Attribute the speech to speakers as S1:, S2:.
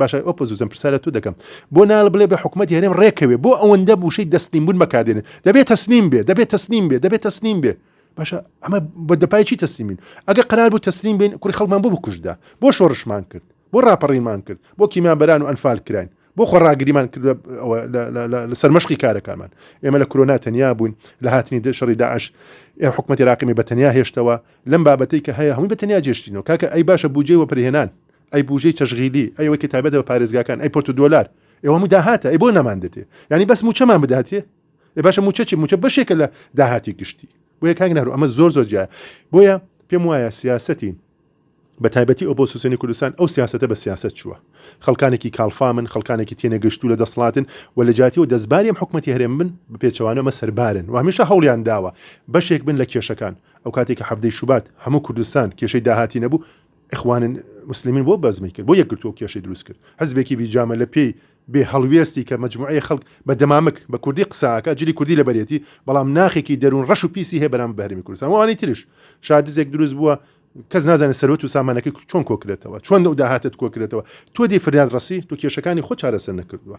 S1: باشە ئۆپۆزیسیۆن پرسیارە تو دەکەم بۆ ناڵ بڵێ بە حکوومەتی هەرێم ڕێکەوێ بۆ ئەوەندە بوشەی دەستنیم بوون بەکاردێنێ دەبێت تەسنیم بێ باشە ئەمە بە دەپای چی تەسلیمین ئەگە قرار بوو تەسلیم بین کوڕی خەڵکمان بۆ بکوژدا بۆ شۆڕشمان کرد بۆ ڕاپەڕینمان کرد بۆ کیمیابەران و ئەنفال کراین بۆ خۆڕاگریمان کرد لە سەرمەشقی کارەکانمان ئێمە لە کۆرونا تەنیا بووین لە هاتنی شەڕی داعش حکوومەتی عێراقی بەتەنیا هێشتەوە لەم بابەتەی کە هەیە هەمووی بەتەنیا جێشتینەوە کاکە ئەی باشە بوجێ وەپەرهێنان ئەی بوجەی تەشغیلی ئەوەی کە تایبەتە بە پارێزگاکان ئەی پۆرت و دۆلار ئێوە هەمووی داهاتە ئەی بۆ نەماندێتێ یعنی بەس موچەمان بداتێ ئێ باشە موچە بەشێکە لە داهاتی گشتی بۆیە کاک نەهرو ئەمە زۆر جیایە بۆیە پێم وایە سیاسەتی بە تایبەتی ئۆپۆزیسیۆنی کوردستان ئەو سیاسەتە بە سیاست چووە خەڵکانێکی کاڵفامن خەڵکانێکی تێنەگەشتوو لە دەسەڵاتن و لە جاتی و دەستباری ئەم حکوومەتی هەرێم بن بە پێچەوانە ئەمە سەربارن و هەمیشە هەوڵیان داوە بەشێک بن لە کێشەکان ئەو کاتێک کە هەفتەی شوبات هەموو کوردستان کێشەی داهاتی نەبوو ئیخوانن مسلمین بۆ بەزمی کرد بۆ یەکگرتووە کێشەی دروست کرد حەزبێکی بیجامە لە پێی بێ هەڵوێستی کە مەجموعەی خەڵک بە دەمامک بە کوردی قساکە جلی کوردی لەبەرێتی بەڵام ناخێکی دەروون ڕەش و پیسی هەیە بەرام بەهرمی کوردستان وانی تریش شادزێک دروست بووە کەس نازانێت سەرۆت و سامانەکەی چۆن کۆکرێتەوە چۆن داهاتت کۆکرێتەوە تۆ دی فریاد ڕەسی تو کێشەکانی خۆ چارەسەر نەکردووە